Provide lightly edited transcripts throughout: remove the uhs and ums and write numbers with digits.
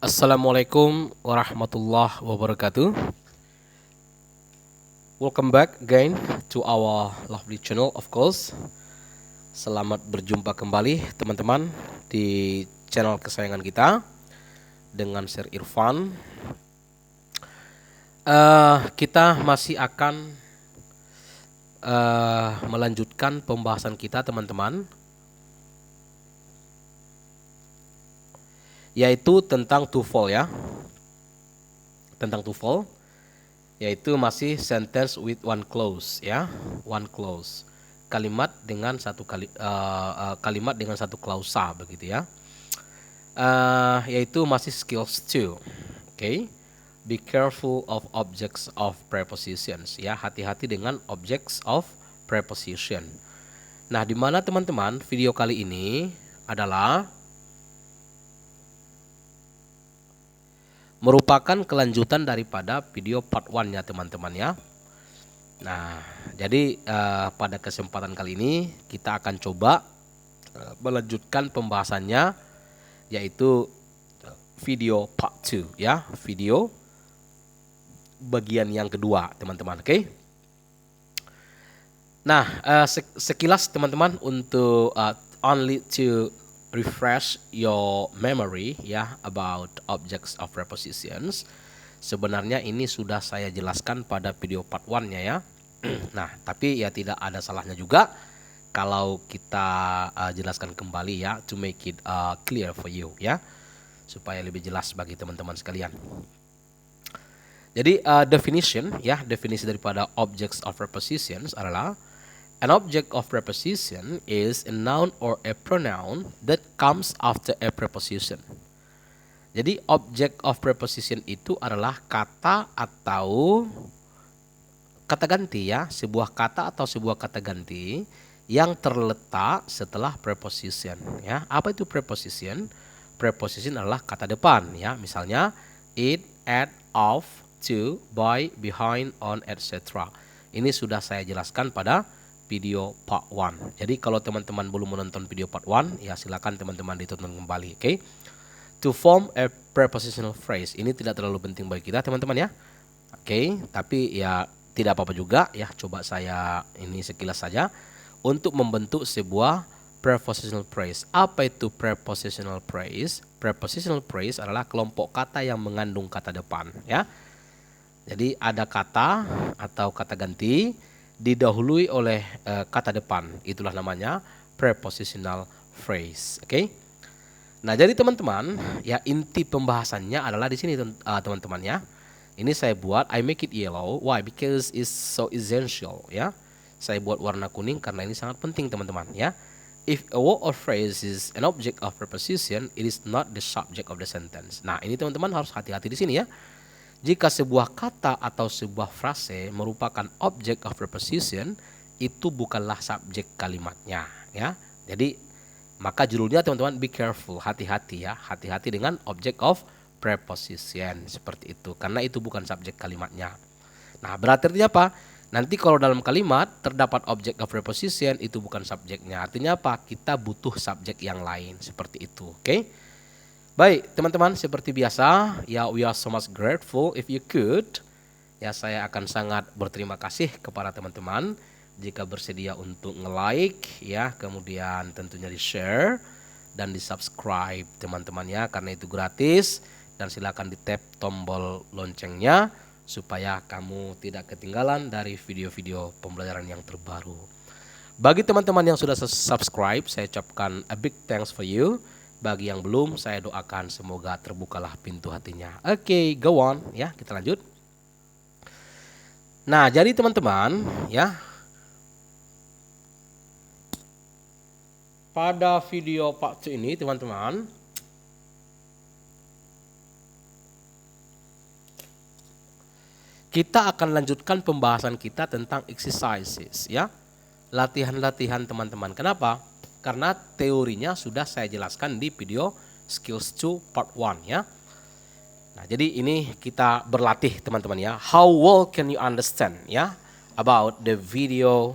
Assalamualaikum warahmatullahi wabarakatuh. Welcome back again to our lovely channel, of course. Selamat berjumpa kembali teman-teman di channel kesayangan kita dengan Sir Irfan. Kita masih akan melanjutkan pembahasan kita teman-teman, yaitu tentang TOEFL ya. Tentang TOEFL, yaitu masih sentence with one clause ya, one clause, kalimat dengan satu kalimat dengan satu klausa begitu ya. Yaitu masih skills 2. Oke. Be careful of objects of prepositions ya, hati-hati dengan objects of preposition. Nah, di mana teman-teman video kali ini adalah merupakan kelanjutan daripada video part 1-nya teman-teman ya. Nah, jadi pada kesempatan kali ini kita akan coba melanjutkan pembahasannya, yaitu video part 2 ya, video bagian yang kedua teman-teman. Oke. Nah, sekilas teman-teman untuk only to refresh your memory ya about objects of prepositions. Sebenarnya ini sudah saya jelaskan pada video part 1-nya ya. Nah, tapi ya tidak ada salahnya juga kalau kita jelaskan kembali ya, to make it clear for you ya, supaya lebih jelas bagi teman-teman sekalian. Jadi definition ya, definisi daripada objects of prepositions adalah an object of preposition is a noun or a pronoun that comes after a preposition. Jadi object of preposition itu adalah kata atau kata ganti ya, sebuah kata atau sebuah kata ganti yang terletak setelah preposition ya. Apa itu preposition? Preposition adalah kata depan ya, misalnya it, at, of, to, by, behind, on, etc. Ini sudah saya jelaskan pada video part 1. Jadi kalau teman-teman belum menonton video part 1, ya silakan teman-teman ditonton kembali. Oke. To form a prepositional phrase, ini tidak terlalu penting bagi kita teman-teman ya. Oke, tapi ya tidak apa-apa juga ya, coba saya ini sekilas saja untuk membentuk sebuah prepositional phrase. Apa itu prepositional phrase? Prepositional phrase adalah kelompok kata yang mengandung kata depan ya. Jadi ada kata atau kata ganti didahului oleh kata depan, itulah namanya prepositional phrase. Oke. Nah, jadi teman-teman ya, inti pembahasannya adalah di sini teman-teman ya. Ini saya buat I make it yellow. Why? Because it's so essential ya. Saya buat warna kuning karena ini sangat penting teman-teman ya. If a word or phrase is an object of preposition, it is not the subject of the sentence. Nah, ini teman-teman harus hati-hati di sini ya. Jika sebuah kata atau sebuah frase merupakan object of preposition, itu bukanlah subjek kalimatnya ya. Jadi maka judulnya teman-teman be careful, hati-hati ya, hati-hati dengan object of preposition seperti itu, karena itu bukan subjek kalimatnya. Nah, berarti artinya apa? Nanti kalau dalam kalimat terdapat object of preposition, itu bukan subjeknya. Artinya apa? Kita butuh subjek yang lain seperti itu. Oke. Baik, teman-teman, seperti biasa, ya we are so much grateful if you could. Ya, saya akan sangat berterima kasih kepada teman-teman jika bersedia untuk nge-like ya, kemudian tentunya di-share dan di-subscribe teman-teman ya, karena itu gratis, dan silakan di-tap tombol loncengnya supaya kamu tidak ketinggalan dari video-video pembelajaran yang terbaru. Bagi teman-teman yang sudah subscribe, saya ucapkan a big thanks for you. Bagi yang belum, saya doakan semoga terbukalah pintu hatinya. Oke, go on ya, kita lanjut. Nah, jadi teman-teman ya, pada video part 2 ini teman-teman, kita akan lanjutkan pembahasan kita tentang exercises ya, latihan-latihan teman-teman. Kenapa? Karena teorinya sudah saya jelaskan di video skills 2 part 1 ya. Nah, jadi ini kita berlatih teman-teman ya. How well can you understand ya about the video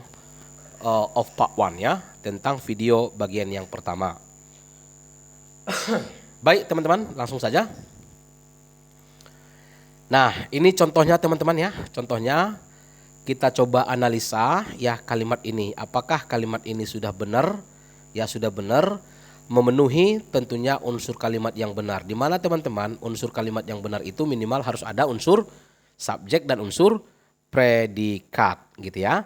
of part 1 ya, tentang video bagian yang pertama. Baik teman-teman, langsung saja. Nah, ini contohnya teman-teman ya. Contohnya kita coba analisa ya kalimat ini. Apakah kalimat ini sudah benar? Ya, sudah benar, memenuhi tentunya unsur kalimat yang benar. Di mana teman-teman, unsur kalimat yang benar itu minimal harus ada unsur subjek dan unsur predikat gitu ya.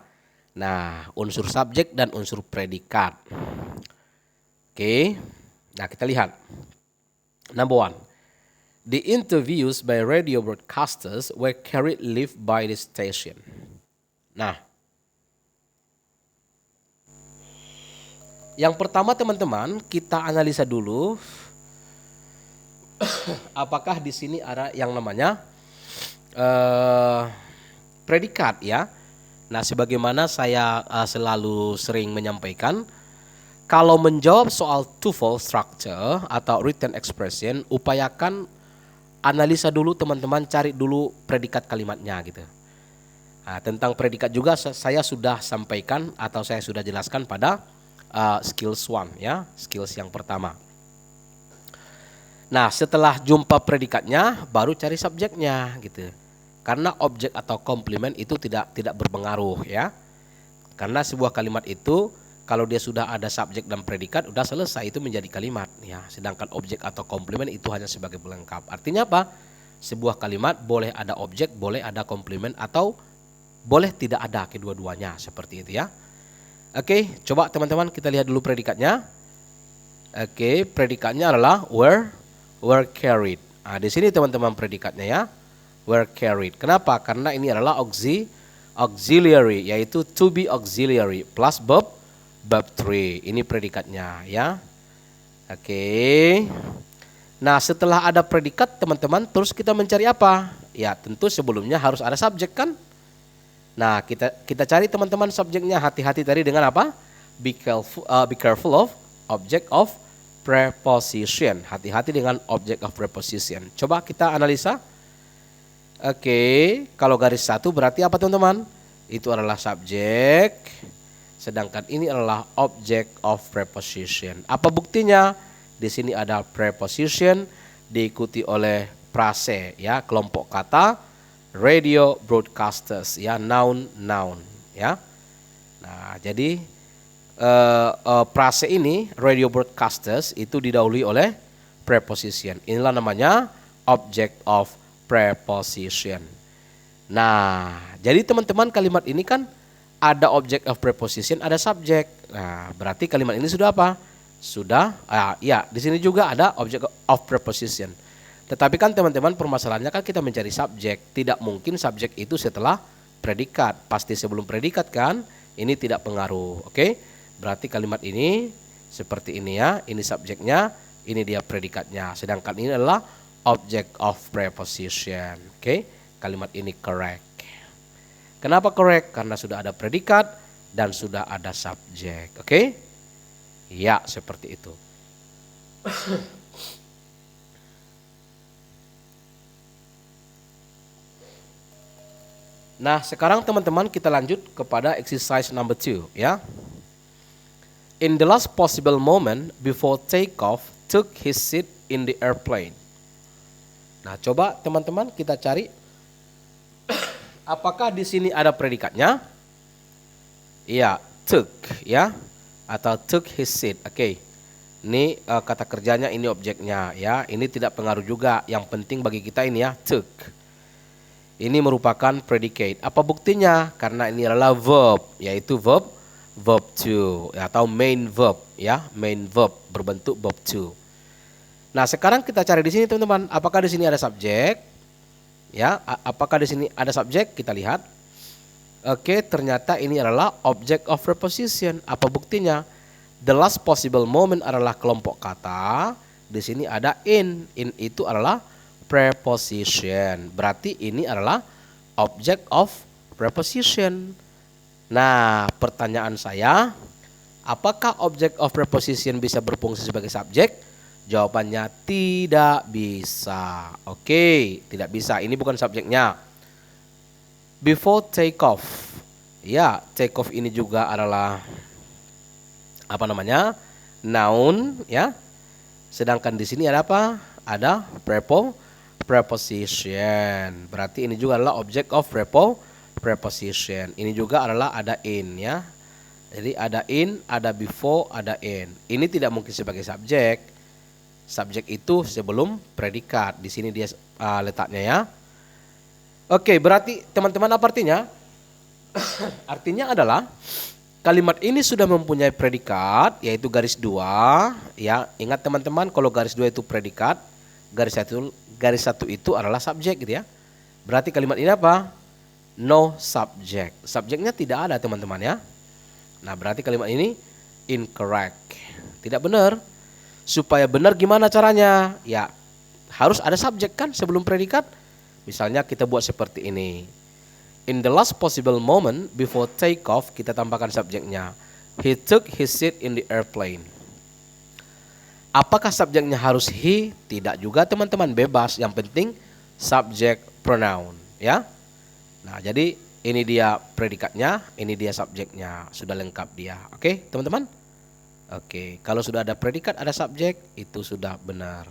Nah, unsur subjek dan unsur predikat. Oke. Nah, kita lihat. Number one. The interviews by radio broadcasters were carried live by the station. Nah, yang pertama teman-teman, kita analisa dulu apakah di sini ada yang namanya predikat ya. Nah, sebagaimana saya selalu sering menyampaikan, kalau menjawab soal TOEFL structure atau written expression, upayakan analisa dulu teman-teman, cari dulu predikat kalimatnya gitu. Nah, tentang predikat juga saya sudah sampaikan atau saya sudah jelaskan pada skills 1 ya, skills yang pertama. Nah, setelah jumpa predikatnya baru cari subjeknya gitu. Karena objek atau komplement itu tidak berpengaruh ya. Karena sebuah kalimat itu kalau dia sudah ada subjek dan predikat udah selesai, itu menjadi kalimat ya. Sedangkan objek atau komplement itu hanya sebagai pelengkap. Artinya apa? Sebuah kalimat boleh ada objek, boleh ada komplement, atau boleh tidak ada kedua-duanya, seperti itu ya. Oke, coba teman-teman kita lihat dulu predikatnya. Oke, predikatnya adalah were carried. Nah, di sini teman-teman predikatnya ya. Were carried. Kenapa? Karena ini adalah auxiliary, yaitu to be auxiliary plus verb 3. Ini predikatnya ya. Oke. Nah, setelah ada predikat teman-teman, terus kita mencari apa? Ya, tentu sebelumnya harus ada subjek kan? Nah, kita cari teman-teman subjeknya. Hati-hati tadi dengan apa? Be careful of object of preposition. Hati-hati dengan object of preposition. Coba kita analisa. Oke, kalau garis satu berarti apa teman-teman? Itu adalah subjek. Sedangkan ini adalah object of preposition. Apa buktinya? Di sini ada preposition diikuti oleh prase ya, kelompok kata, radio broadcasters ya, noun ya. Nah, jadi prase ini radio broadcasters itu didahului oleh preposition. Inilah namanya object of preposition. Nah, jadi teman-teman kalimat ini kan ada object of preposition, ada subjek. Nah, berarti kalimat ini sudah apa? Sudah, ya di sini juga ada object of preposition. Tetapi kan teman-teman permasalahannya kan kita mencari subjek. Tidak mungkin subjek itu setelah predikat. Pasti sebelum predikat kan? Ini tidak pengaruh. Oke? Berarti kalimat ini seperti ini ya. Ini subjeknya, ini dia predikatnya. Sedangkan ini adalah object of preposition. Oke? Kalimat ini correct. Kenapa correct? Karena sudah ada predikat dan sudah ada subjek. Oke? Ya, seperti itu. Nah, sekarang teman-teman kita lanjut kepada exercise number 2 ya. In the last possible moment before takeoff, took his seat in the airplane. Nah, coba teman-teman kita cari apakah di sini ada predikatnya? Iya, took ya, atau took his seat. Oke. Ini kata kerjanya, ini objeknya ya. Ini tidak pengaruh juga. Yang penting bagi kita ini ya, took. Ini merupakan predicate. Apa buktinya? Karena ini adalah verb, yaitu verb to atau main verb ya, main verb berbentuk verb to. Nah, sekarang kita cari di sini teman-teman, apakah di sini ada subjek? Ya, apakah di sini ada subjek? Kita lihat. Oke, ternyata ini adalah object of preposition. Apa buktinya? The last possible moment adalah kelompok kata. Di sini ada in. In itu adalah preposition. Berarti ini adalah object of preposition. Nah, pertanyaan saya, apakah object of preposition bisa berfungsi sebagai subjek? Jawabannya tidak bisa. Oke, tidak bisa. Ini bukan subjeknya. Before take off. Ya, take off ini juga adalah apa namanya? Noun ya. Sedangkan di sini ada apa? Ada preposition. Berarti ini juga adalah object of preposition. Ini juga adalah ada in ya. Jadi ada in, ada before, ada in. Ini tidak mungkin sebagai subjek. Subjek itu sebelum predikat. Di sini dia letaknya ya. Oke, berarti teman-teman apa artinya? Artinya adalah kalimat ini sudah mempunyai predikat yaitu garis 2 ya. Ingat teman-teman kalau garis 2 itu predikat, garis satu itu adalah subjek gitu ya. Berarti kalimat ini apa? No subject. Subjeknya tidak ada teman-teman ya. Nah, berarti kalimat ini incorrect. Tidak benar. Supaya benar gimana caranya? Ya, harus ada subjek kan sebelum predikat. Misalnya kita buat seperti ini. In the last possible moment before take off, kita tambahkan subjeknya. He took his seat in the airplane. Apakah subjeknya harus he? Tidak juga teman-teman, bebas. Yang penting subject pronoun ya. Nah, jadi ini dia predikatnya, ini dia subjeknya, sudah lengkap dia. Oke, teman-teman? Oke, kalau sudah ada predikat, ada subjek, itu sudah benar.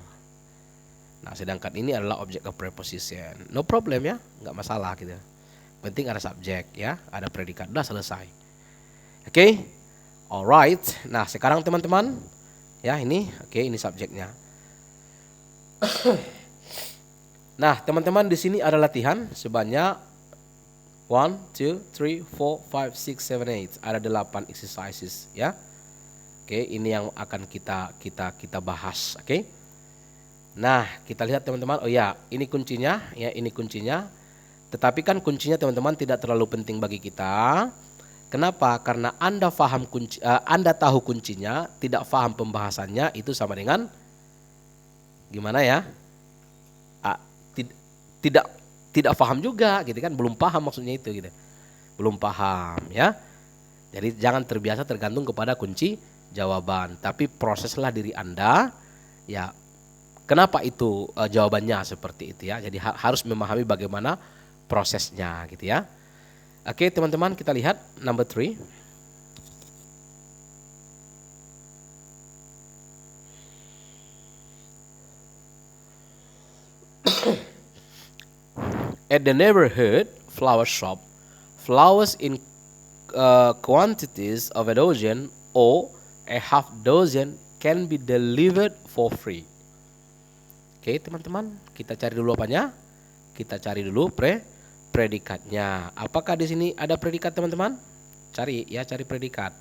Nah, sedangkan ini adalah object of preposition. No problem ya, nggak masalah gitu. Penting ada subjek ya, ada predikat, udah selesai. Oke, alright. Nah, sekarang teman-teman, ya ini, oke, ini subjeknya. Nah, teman-teman di sini ada latihan sebanyak 1, 2, 3, 4, 5, 6, 7, 8. Ada 8 exercises ya. Oke, ini yang akan kita bahas. Oke. Nah, kita lihat teman-teman. Oh ya, ini kuncinya ya, ini kuncinya. Tetapi kan kuncinya teman-teman tidak terlalu penting bagi kita. Kenapa? Karena Anda paham Anda tahu kuncinya, tidak paham pembahasannya, itu sama dengan gimana ya? Tidak paham juga gitu kan, belum paham maksudnya itu gitu. Belum paham ya. Jadi jangan terbiasa tergantung kepada kunci jawaban, tapi proseslah diri Anda ya. Kenapa itu jawabannya seperti itu ya. Jadi harus memahami bagaimana prosesnya gitu ya. Oke, teman-teman, kita lihat number 3. At the neighborhood flower shop, flowers in quantities of a dozen or a half dozen can be delivered for free. Oke, teman-teman, kita cari dulu apanya? Kita cari dulu predikatnya. Apakah di sini ada predikat, teman-teman? Cari ya, cari predikat.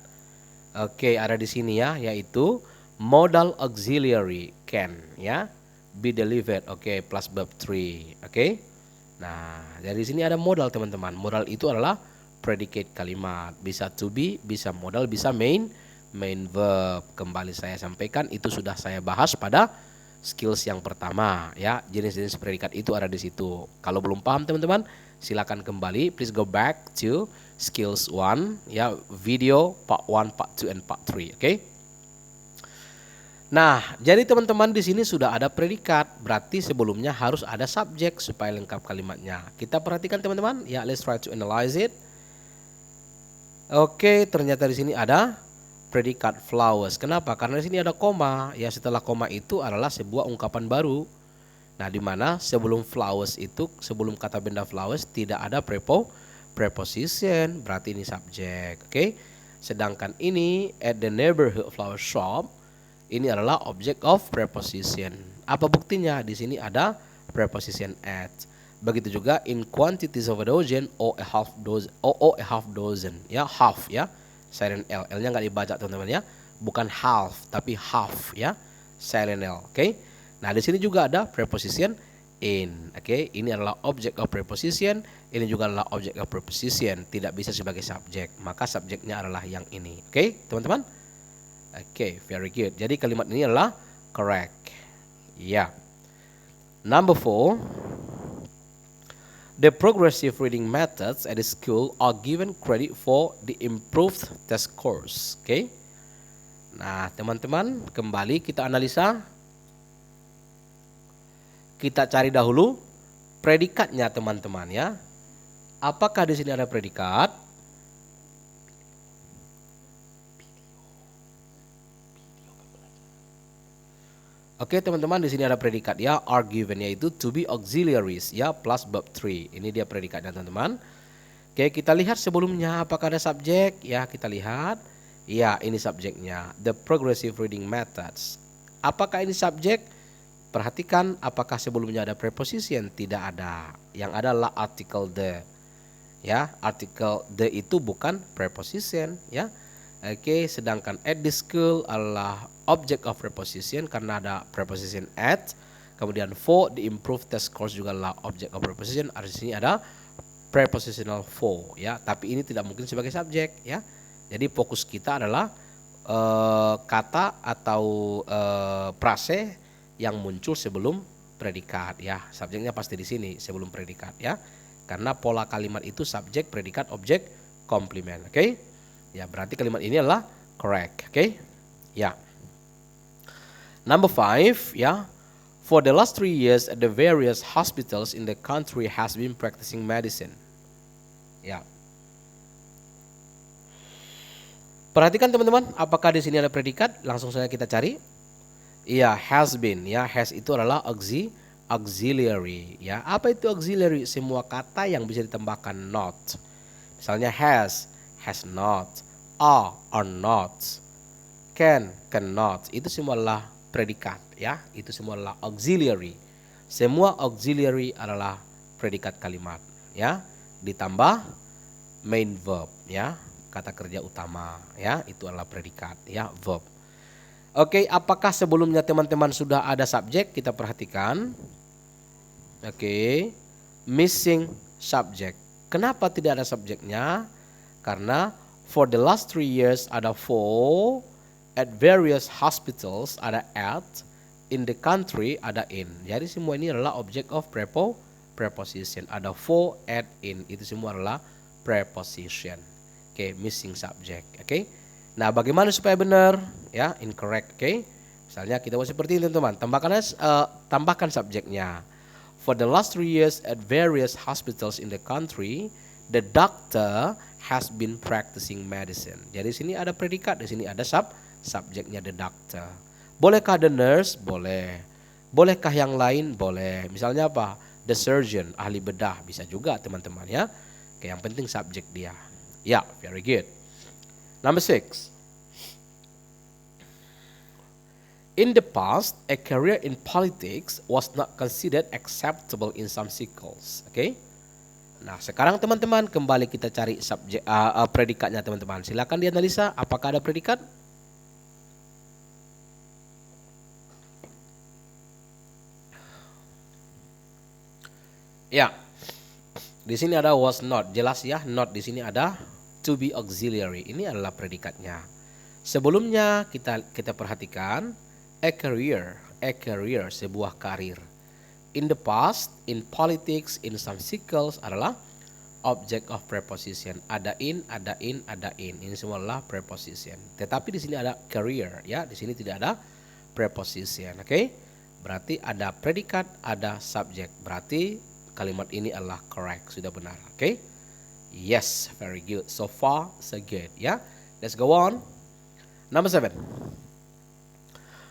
Oke, ada di sini ya, yaitu modal auxiliary can ya, be delivered. Oke, plus verb 3. Oke. Nah, dari sini ada modal, teman-teman. Modal itu adalah predicate kalimat. Bisa to be, bisa modal, bisa main verb. Kembali saya sampaikan, itu sudah saya bahas pada skills yang pertama ya. Jenis-jenis predikat itu ada di situ. Kalau belum paham teman-teman, silakan kembali. Please go back to skills 1 ya, video part 1, part 2 and part 3. Oke. Nah, jadi teman-teman di sini sudah ada predikat, berarti sebelumnya harus ada subjek supaya lengkap kalimatnya. Kita perhatikan teman-teman, ya, let's try to analyze it. Oke, ternyata di sini ada predikat flowers. Kenapa? Karena di sini ada koma. Ya, setelah koma itu adalah sebuah ungkapan baru. Nah, di mana sebelum flowers itu, sebelum kata benda flowers tidak ada preposition, berarti ini subjek. Oke. Sedangkan ini at the neighborhood flower shop, ini adalah object of preposition. Apa buktinya? Di sini ada preposition at. Begitu juga in quantities of a dozen or a half dozen. Ya, half ya. Silent L. L-nya nggak dibaca teman-teman ya. Bukan half tapi half ya. Silent L. Oke. Nah, di sini juga ada preposition in. Oke. Ini adalah object of preposition. Ini juga adalah object of preposition. Tidak bisa sebagai subjek. Maka subjeknya adalah yang ini. Oke, teman-teman. Oke, very good. Jadi kalimat ini adalah correct. Ya. Number 4. The progressive reading methods at the school are given credit for the improved test scores. Oke. Nah, teman-teman, kembali kita analisa. Kita cari dahulu predikatnya, teman-teman ya. Apakah di sini ada predikat? Oke teman-teman, di sini ada predikat ya, are given, yaitu to be auxiliaries ya plus verb 3. Ini dia predikatnya teman-teman. Oke, kita lihat sebelumnya apakah ada subjek ya, kita lihat. Ya, ini subjeknya, the progressive reading methods. Apakah ini subjek? Perhatikan apakah sebelumnya ada preposition, tidak ada. Yang ada adalah article the. Ya, article the itu bukan preposition ya. Oke, sedangkan at the school adalah object of preposition karena ada preposition at. Kemudian for the improved test scores juga adalah object of preposition. Di sini ada prepositional for ya, tapi ini tidak mungkin sebagai subjek ya. Jadi fokus kita adalah kata atau frase yang muncul sebelum predikat ya. Subjeknya pasti di sini sebelum predikat ya. Karena pola kalimat itu subjek, predikat, objek, komplement. Oke? Ya, berarti kalimat ini adalah correct. Oke? Ya. Number 5 ya. For the last 3 years at the various hospitals in the country has been practicing medicine. Ya. Perhatikan teman-teman, apakah di sini ada predikat? Langsung saja kita cari. Iya, has been ya. Has itu adalah auxiliary ya. Apa itu auxiliary? Semua kata yang bisa ditambahkan not. Misalnya has not, are not, cannot. Itu semua adalah predikat ya. Itu semua adalah auxiliary. Semua auxiliary adalah predikat kalimat ya. Ditambah main verb ya. Kata kerja utama ya. Itu adalah predikat ya, verb. Oke, apakah sebelumnya teman-teman sudah ada subjek? Kita perhatikan. Oke, missing subject. Kenapa tidak ada subjeknya? Karena for the last 3 years ada for, at various hospitals ada at, in the country ada in. Jadi semua ini adalah object of preposition. Ada for, at, in. Itu semua adalah preposition. Oke, missing subject. Oke. Nah, bagaimana supaya benar? Ya, incorrect. Oke. Misalnya kita buat seperti ini teman-teman. Tambahkan subjeknya. For the last 3 years at various hospitals in the country, the doctor has been practicing medicine. Jadi di sini ada predikat, di sini ada subjeknya the doctor. Bolehkah the nurse? Boleh. Bolehkah yang lain? Boleh. Misalnya apa? The surgeon, ahli bedah, bisa juga teman-teman ya. Oke, yang penting subjek dia. Ya, very good. Number 6. In the past, a career in politics was not considered acceptable in some circles. Oke. Nah, sekarang teman-teman kembali kita cari subjek predikatnya teman-teman. Silakan dianalisa apakah ada predikat? Ya. Di sini ada was not, jelas ya, not di sini ada to be auxiliary. Ini adalah predikatnya. Sebelumnya kita perhatikan a career, sebuah karir. In the past, in politics, in some circles adalah object of preposition. Ada in, ada in, ada in. Ini semua adalah preposition. Tetapi di sini ada career ya, di sini tidak ada preposition. Oke? Berarti ada predikat, ada subjek. Berarti kalimat ini adalah correct, sudah benar. Oke? Yes, very good. So far, so good. Ya, let's go on. Number 7.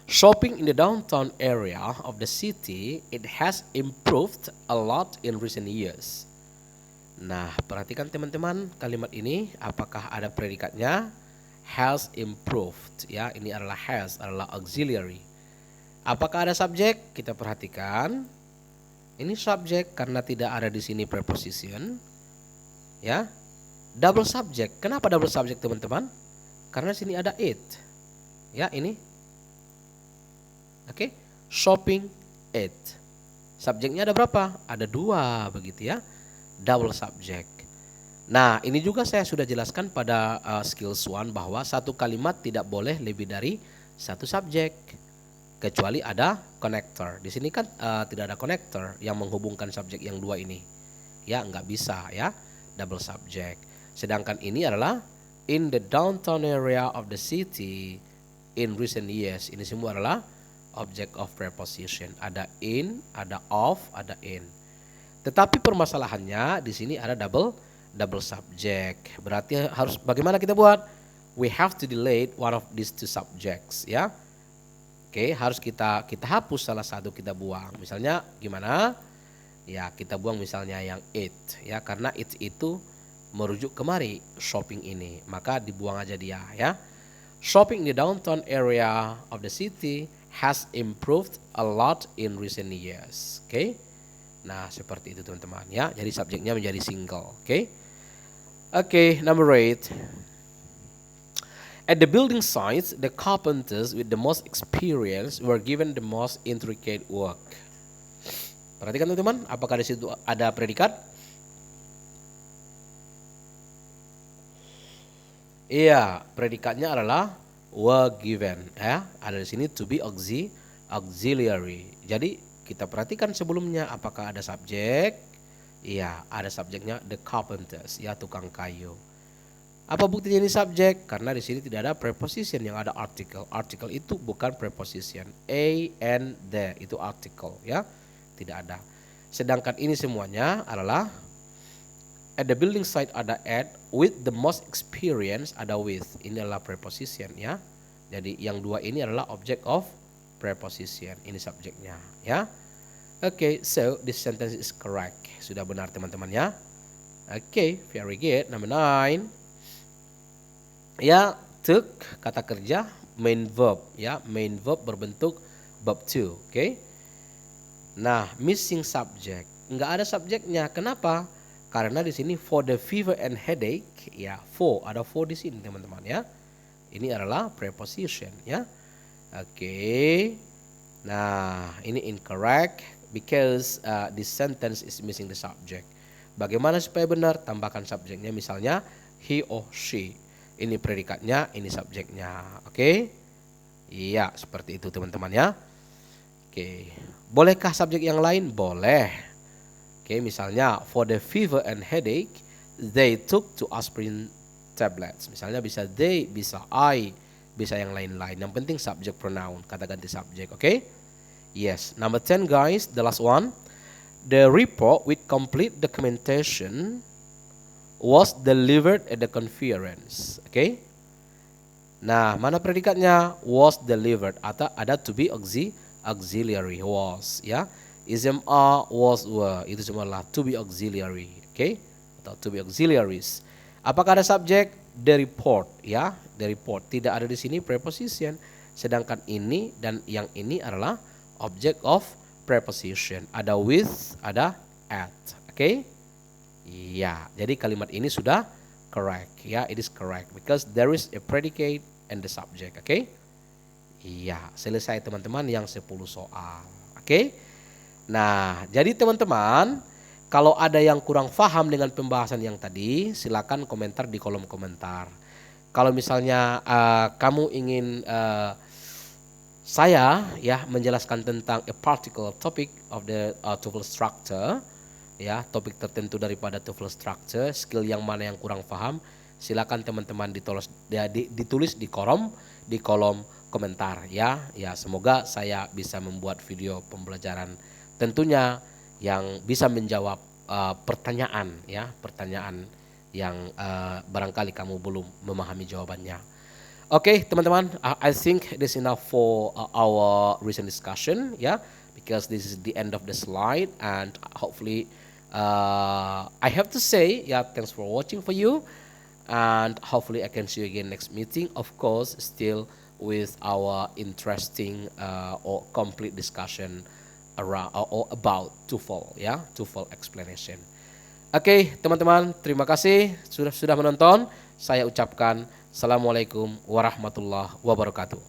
Shopping in the downtown area of the city, it has improved a lot in recent years. Nah, perhatikan teman-teman kalimat ini, apakah ada predikatnya? Has improved. Ya, ini adalah has, adalah auxiliary. Apakah ada subjek? Kita perhatikan. Ini subjek karena tidak ada di sini preposition. Ya, double subject. Kenapa double subject teman-teman? Karena sini ada it. Ya, ini. Oke, shopping it. Subjeknya ada berapa? Ada 2 begitu ya. Double subject. Nah, ini juga saya sudah jelaskan pada skills 1 bahwa satu kalimat tidak boleh lebih dari satu subjek. Kecuali ada connector. Di sini kan tidak ada connector yang menghubungkan subjek yang 2 ini. Ya, nggak bisa ya. Double subject. Sedangkan ini adalah in the downtown area of the city in recent years. Ini semua adalah object of preposition. Ada in, ada of, ada in. Tetapi permasalahannya di sini ada double subject. Berarti harus bagaimana kita buat? We have to delete one of these two subjects ya. Oke, harus kita hapus salah satu, kita buang. Misalnya gimana? Ya, kita buang misalnya yang it ya, karena it itu merujuk kemari shopping ini, maka dibuang aja dia ya. Shopping in the downtown area of the city has improved a lot in recent years. Oke. Nah, seperti itu teman-teman ya. Jadi subjeknya menjadi single. Oke. Oke, number 8. At the building sites, the carpenters with the most experience were given the most intricate work. Perhatikan teman-teman, apakah di situ ada predikat? Iya, predikatnya adalah were given ya. Ada di sini to be auxiliary. Jadi kita perhatikan sebelumnya apakah ada subjek? Iya, ada subjeknya the carpenters ya, tukang kayu. Apa buktinya ini subjek? Karena di sini tidak ada preposition, yang ada article. Article itu bukan preposition. A and the itu article ya. Tidak ada. Sedangkan ini semuanya adalah at the building site ada at, with the most experience ada with. Ini adalah preposition ya. Jadi yang dua ini adalah object of preposition. Ini subjeknya ya. Okay, so this sentence is correct. Sudah benar teman-teman ya. Okay, very good. Number 9. Ya, took kata kerja main verb ya. Main verb berbentuk verb to. Okay. Nah, missing subject. Enggak ada subjeknya. Kenapa? Karena di sini for the fever and headache ya, for ada for di sini teman-teman ya. Ini adalah preposition ya. Oke. Nah, ini incorrect because this sentence is missing the subject. Bagaimana supaya benar? Tambahkan subjeknya, misalnya he or she. Ini predikatnya, ini subjeknya. Oke. Iya, seperti itu teman-teman ya. Oke. Bolehkah subjek yang lain? Boleh. Oke, misalnya for the fever and headache they took to aspirin tablets. Misalnya bisa they, bisa I, bisa yang lain-lain. Yang penting subject pronoun, kata ganti subjek. Oke. Yes, number 10 guys, the last one. The report with complete documentation was delivered at the conference. Oke. Nah, mana predikatnya? Was delivered atau ada to be auxiliary was ya. Ism are, was, were, itu semua adalah to be auxiliary. Oke. Atau to be auxiliaries. Apakah ada subjek? The report ya. The report tidak ada di sini preposition. Sedangkan ini dan yang ini adalah object of preposition. Ada with, ada at. Oke. Ya, jadi kalimat ini sudah correct ya, it is correct because there is a predicate and the subject. Oke. Iya, selesai teman-teman yang 10 soal. Oke. Nah, jadi teman-teman, kalau ada yang kurang paham dengan pembahasan yang tadi, silakan komentar di kolom komentar. Kalau misalnya kamu ingin saya ya menjelaskan tentang a particular topic of the TOEFL structure, ya, topik tertentu daripada TOEFL structure, skill yang mana yang kurang paham, silakan teman-teman ditulis di kolom komentar ya. Ya, semoga saya bisa membuat video pembelajaran tentunya yang bisa menjawab pertanyaan yang barangkali kamu belum memahami jawabannya. Oke, teman-teman, I think this enough for our recent discussion ya, because this is the end of the slide and hopefully I have to say, yeah, thanks for watching for you, and hopefully I can see you again next meeting. Of course, still with our interesting or complete discussion around or about TOEFL, ya, TOEFL explanation. Oke, teman-teman, terima kasih sudah menonton. Saya ucapkan assalamualaikum warahmatullahi wabarakatuh.